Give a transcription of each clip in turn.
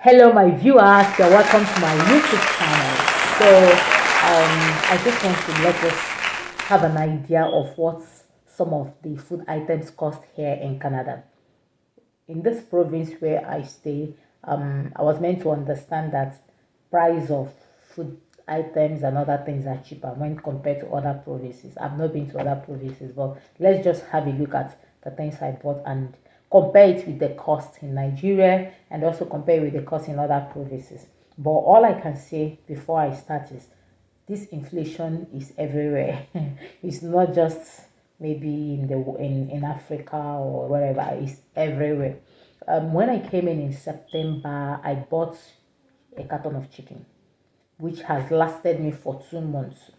Hello, my viewers. You're welcome to my YouTube channel. I just want to let us have an idea of what some of the food items cost here in Canada. In this province where I stay, I was meant to understand that price of food items and other things are cheaper when compared to other provinces. I've not been to other provinces, but let's just have a look at the things I bought and compare it with the cost in Nigeria and also compare it with the cost in other provinces. But all I can say before I start is this inflation is everywhere. It's not just maybe in Africa or wherever. It's everywhere. When I came in September, I bought a carton of chicken, which has lasted me for 2 months,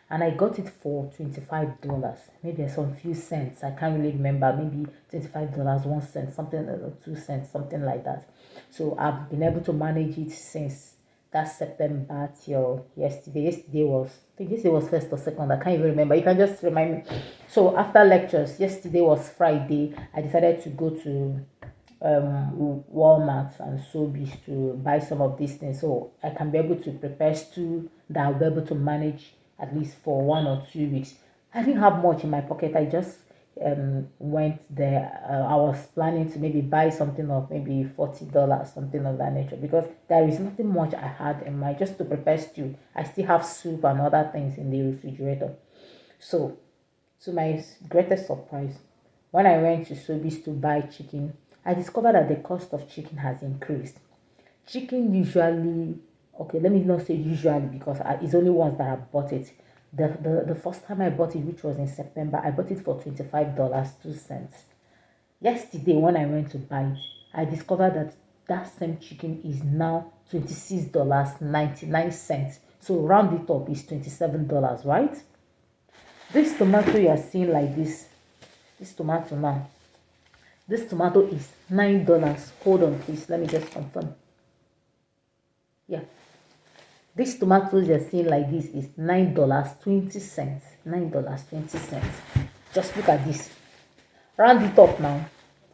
and I got it for $25, maybe some few cents. I can't really remember. Maybe $25, 1 cent, something, 2 cents, something like that. So I've been able to manage it since that September till yesterday. I think yesterday was first or second. I can't even remember. You can just remind me. So after lectures, yesterday was Friday. I decided to go to Walmart and Sobeys to buy some of these things so I can be able to prepare stew that I'll be able to manage at least for 1 or 2 weeks. I didn't have much in my pocket. I just went there. I was planning to maybe buy something of maybe $40, something of that nature, because there is nothing much I had in my just to prepare stew. I still have soup and other things in the refrigerator. So, to my greatest surprise, when I went to Sobeys to buy chicken, I discovered that the cost of chicken has increased. Chicken usually, okay, let me not say usually because it's only once that I bought it. The first time I bought it, which was in September, I bought it for $25, 2 cents. Yesterday, when I went to buy it, I discovered that that same chicken is now $26.99. So round it up is $27, right? This tomato you are seeing like this tomato now, this tomato is $9. Hold on, please. Let me just confirm. Yeah, this tomatoes you're seeing like this is $9.20. $9.20. Just look at this. Round it up now.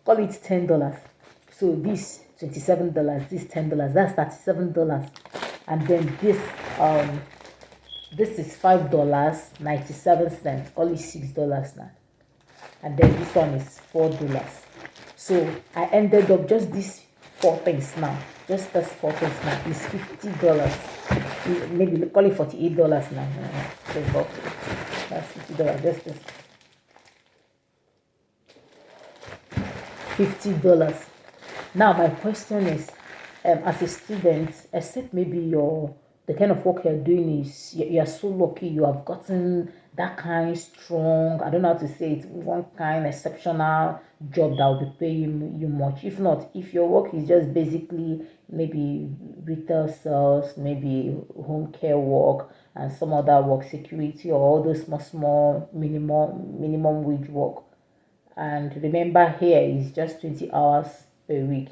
Call it $10. So this $27, this $10, that's $37. And then this is $5.97. Call it $6 now. And then this one is $4. So I ended up just these four things now. Just these four things now is $50. Maybe call it $48 now. So that's $50. Just this $50. Now my question is, as a student, except maybe the kind of work you're doing is you're so lucky you have gotten that kind strong, I don't know how to say it, one kind exceptional job that will be paying you much. If not, if your work is just basically maybe retail sales, maybe home care work and some other work, security or all those small minimum wage work, and remember here is just 20 hours per week.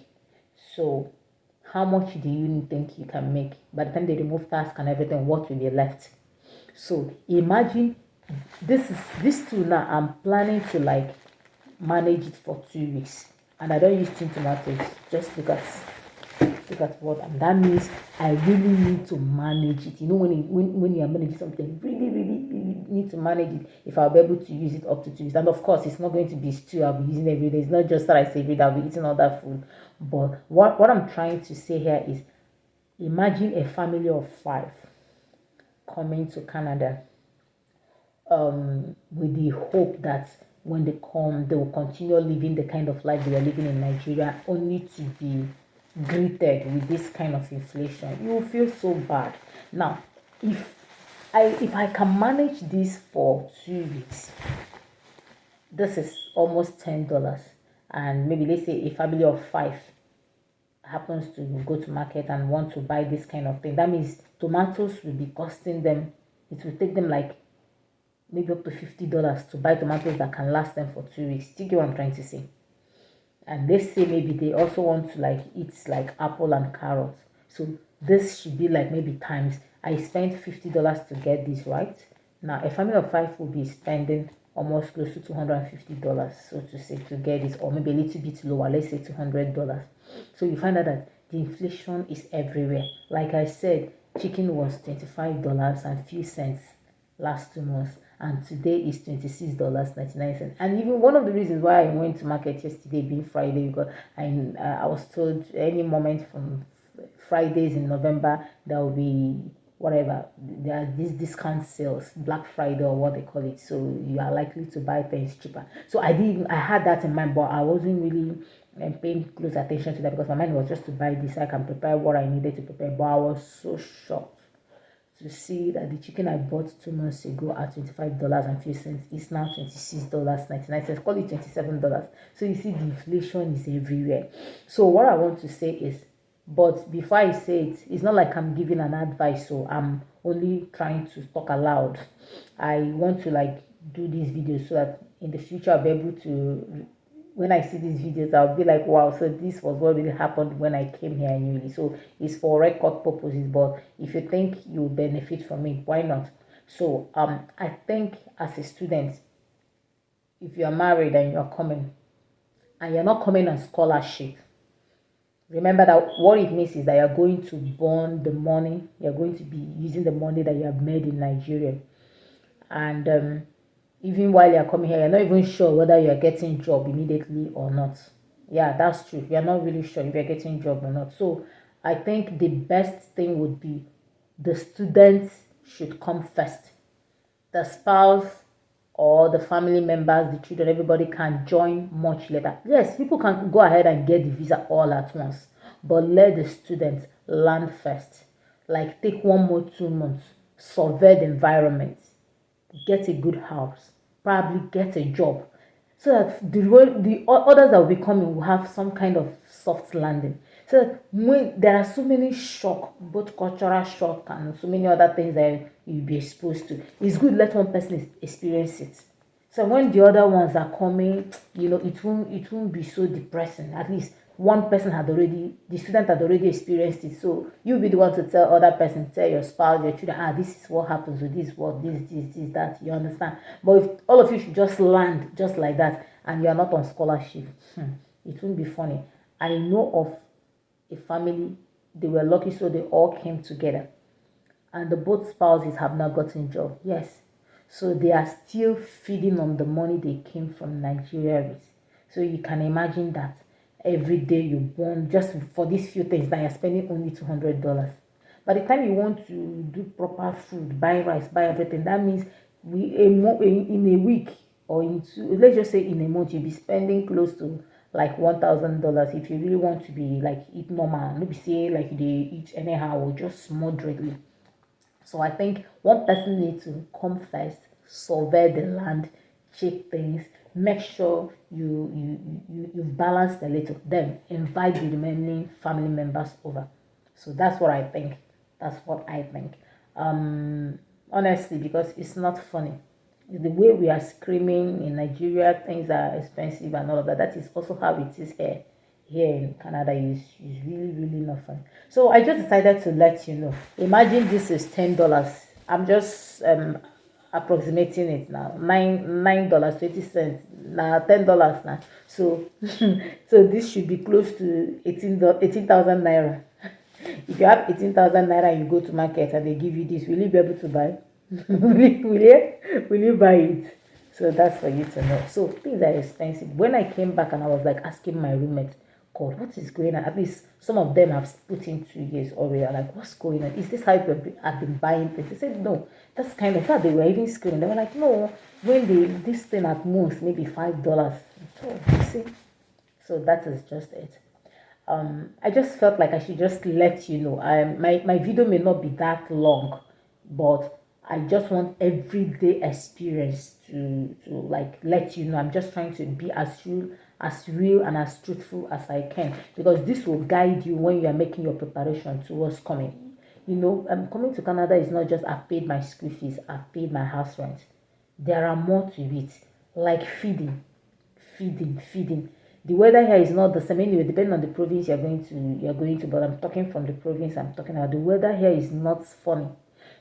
So how much do you think you can make by the time they remove task and everything? What will be left? So imagine this two now. I'm planning to like manage it for 2 weeks, and I don't use tin tomatoes. Just look at what, and that means I really need to manage it. You know, when you are managing something, really need to manage it if I'll be able to use it up to 2 weeks. And of course, it's not going to be stew I'll be using every day. It's not just that I say every day I'll be eating other food. But what I'm trying to say here is, imagine a family of five coming to Canada with the hope that when they come, they will continue living the kind of life they were living in Nigeria, only to be greeted with this kind of inflation. You will feel so bad. Now, if I can manage this for 2 weeks, this is almost $10. And maybe let's say a family of five happens to go to market and want to buy this kind of thing. That means tomatoes will be costing them, it will take them like maybe up to $50 to buy tomatoes that can last them for 2 weeks. Do you get what I'm trying to say? And let's say maybe they also want to like eat like apple and carrot. So this should be like maybe times, I spent $50 to get this, right? Now a family of five will be spending almost close to $250, so to say, to get this, or maybe a little bit lower, let's say $200. So you find out that the inflation is everywhere. Like I said, chicken was $25 and few cents last 2 months, and today is $26.99. And even one of the reasons why I went to market yesterday, being Friday, because I was told any moment from Fridays in November there will be whatever, there are these discount sales, Black Friday or what they call it, so you are likely to buy things cheaper. So I had that in mind, but I wasn't really paying close attention to that because my mind was just to buy this so I can prepare what I needed to prepare. But I was so shocked to see that the chicken I bought 2 months ago at $25 and few cents is now $26.99. Call it $27. So you see the inflation is everywhere. So what I want to say is, but before I say it, it's not like I'm giving an advice, so I'm only trying to talk aloud. I want to like do these videos so that in the future I'll be able to, when I see these videos, I'll be like, wow, so this was what really happened when I came here newly. So it's for record purposes, but if you think you benefit from it, why not? So I think as a student, if you're married and you're coming and you're not coming on scholarship, remember that what it means is that you're going to burn the money, you're going to be using the money that you have made in Nigeria. And even while you're coming here, you're not even sure whether you're getting job immediately or not. Yeah, that's true. You're not really sure if you're getting job or not. So I think the best thing would be the students should come first. The spouse or the family members, the children, everybody can join much later. Yes, people can go ahead and get the visa all at once, but let the students learn first. Like take 1 month, 2 months, survey the environment, get a good house, probably get a job, so that the others that will be coming will have some kind of soft landing. So that when there are so many shock, both cultural shock and so many other things that you'll be exposed to, it's good let one person experience it. So when the other ones are coming, it won't be so depressing. At least one person had already, the student had already experienced it. So you'll be the one to tell other person, tell your spouse, your children, this is what happens with this, what this, that. You understand? But if all of you should just land just like that and you are not on scholarship, it won't be funny. I know of a family, they were lucky, so they all came together and the both spouses have not gotten job. Yes, so they are still feeding on the money they came from Nigeria with. So you can imagine that every day you burn just for these few things that you're spending only $200. By the time you want to do proper food, buy rice, buy everything, that means in a week or let's just say in a month, you'll be spending close to like $1,000 if you really want to be like eat normal, maybe say like they eat anyhow or just moderately. So I think one person needs to come first, survey the land, check things, make sure you've balanced a little. Then invite the remaining family members over. So that's what I think. That's what I think. Honestly, because it's not funny. The way we are screaming in Nigeria, things are expensive and all of that. That is also how it is here in Canada is really, really not fun. So I just decided to let you know. Imagine this is $10. I'm just approximating it now. $9 $0.20 now, $10 now. So so this should be close to 18,000 naira. If you have 18,000 naira and you go to market and they give you this, will you be able to buy? Will you buy it? So that's for you to know. So things are expensive. When I came back and I was like asking my roommate, God, what is going on? At least some of them have put in 2 years already. I'm like, what's going on? Is this how you have been buying things? They said, no. That's kind of how they were even screaming. They were like, no, when this thing at most, maybe $5. So, you see? So that is just it. I just felt like I should just let you know. My video may not be that long, but I just want everyday experience to like let you know. I'm just trying to be as real and as truthful as I can, because this will guide you when you are making your preparation towards coming. Coming to Canada is not just I've paid my school fees, I've paid my house rent. There are more to it, like feeding. The weather here is not the same anyway, depending on the province you're going to. But I'm talking from the province I'm talking about. The weather here is not funny.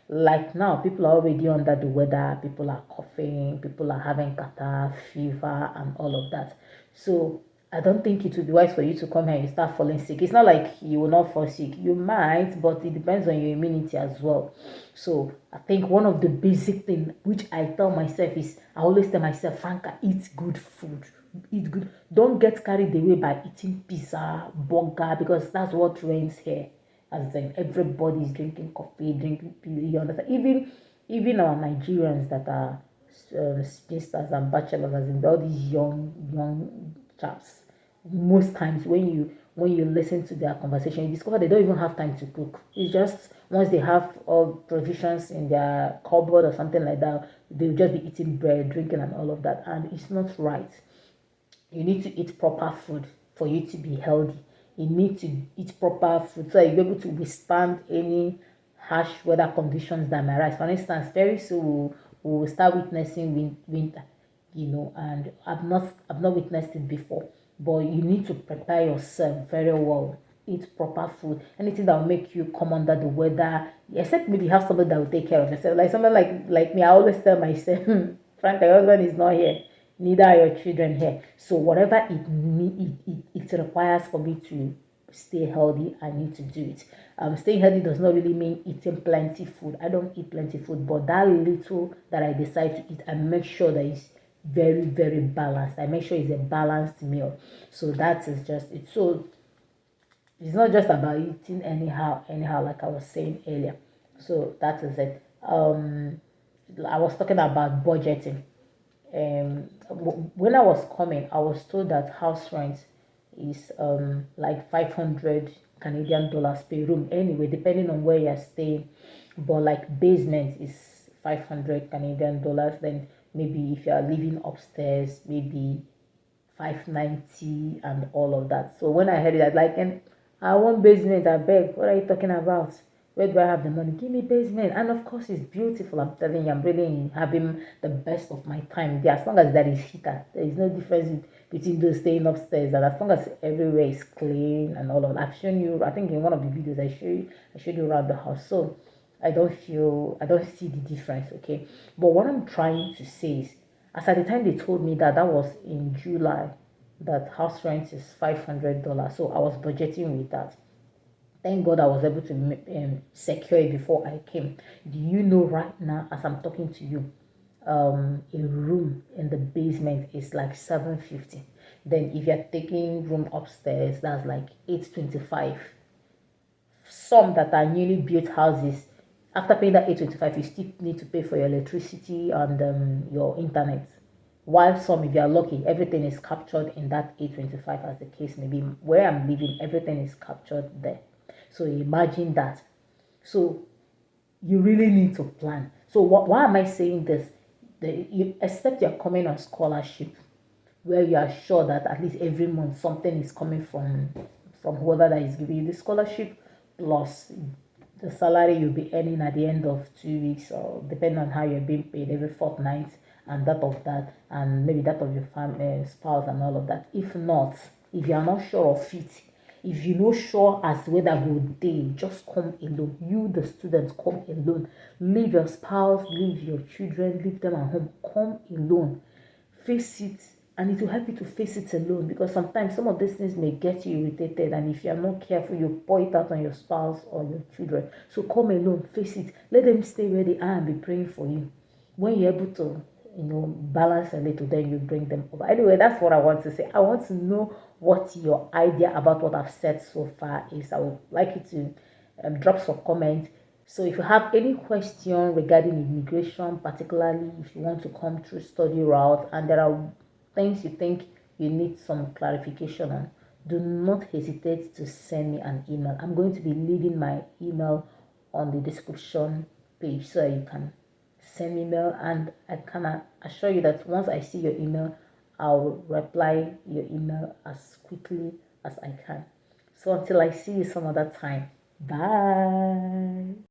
Like now, people are already under the weather. People are coughing. People are having catarrh, fever, and all of that. So I don't think it would be wise for you to come here and start falling sick. It's not like you will not fall sick. You might, but it depends on your immunity as well. So I think one of the basic thing which I tell myself is I always tell myself, Franca, eat good food. Eat good. Don't get carried away by eating pizza, burger, because that's what reigns here. As in everybody is drinking coffee, drinking pizza. You understand? Even our Nigerians that are spinsters and bachelors, as in all these young chaps, most times when you listen to their conversation, you discover they don't even have time to cook. It's just once they have all provisions in their cupboard or something like that, they'll just be eating bread, drinking, and all of that, and it's not right. You need to eat proper food for you to be healthy. You need to eat proper food so you'll be able to withstand any harsh weather conditions that may arise. For instance, very soon we'll start witnessing winter, and I've not witnessed it before. But you need to prepare yourself very well. Eat proper food. Anything that will make you come under the weather, except maybe you have somebody that will take care of yourself. Like someone like me, I always tell myself, Frank, your husband is not here, neither are your children here. So whatever it requires for me to stay healthy, I need to do it. Staying healthy does not really mean eating plenty food. I don't eat plenty food, but that little that I decide to eat, I make sure that it's very, very balanced. I make sure it's a balanced meal. So that is just it. So it's not just about eating anyhow, like I was saying earlier. So that is it. I was talking about budgeting. When I was coming, I was told that house rent is like 500 Canadian dollars per room. Anyway, depending on where you're staying, but like basement is 500 Canadian dollars. Then maybe if you are living upstairs, maybe 590 and all of that. So when I heard it, I like, and I want basement. I beg. What are you talking about? Where do I have the money? Give me basement. And of course, it's beautiful. I'm telling you, I'm really having the best of my time there. As long as there is heater, there is no difference between those staying upstairs. And as long as everywhere is clean and all of that. I've shown you. I think in one of the videos I showed you around the house. So I don't see the difference. Okay, but what I'm trying to say is, as at the time they told me that was in July, that house rent is $500. So I was budgeting with that. Thank God I was able to secure it before I came. Do you know right now, as I'm talking to you, a room in the basement is like 750. Then if you're taking room upstairs, that's like 825. Some that are newly built houses, after paying that 825, you still need to pay for your electricity and your internet. While some, if you are lucky, everything is captured in that 825, as the case may be. Where I'm living, everything is captured there. So imagine that. So you really need to plan. So why am I saying this? Except you're coming on scholarship, where you are sure that at least every month something is coming from whoever that is giving you the scholarship, plus the salary you'll be earning at the end of 2 weeks, or depending on how you're being paid every fortnight, and that of that, and maybe that of your family, spouse, and all of that. If not, if you are not sure of it, if you no sure as whether go dey, just come alone. You the student, come alone. Leave your spouse, leave your children, leave them at home. Come alone. Face it, and it will help you to face it alone, because sometimes some of these things may get you irritated, and if you are not careful, you pour it out on your spouse or your children. So come alone, face it. Let them stay where they are and be praying for you. When you're able to balance a little, then you bring them over. Anyway, that's what I want to say. I want to know what your idea about what I've said so far is. I would like you to drop some comments. So if you have any question regarding immigration, particularly if you want to come through study route and there are things you think you need some clarification on, do not hesitate to send me an email. I'm going to be leaving my email on the description page so you can send me email, and I can assure you that once I see your email, I'll reply your email as quickly as I can. So until I see you some other time, bye.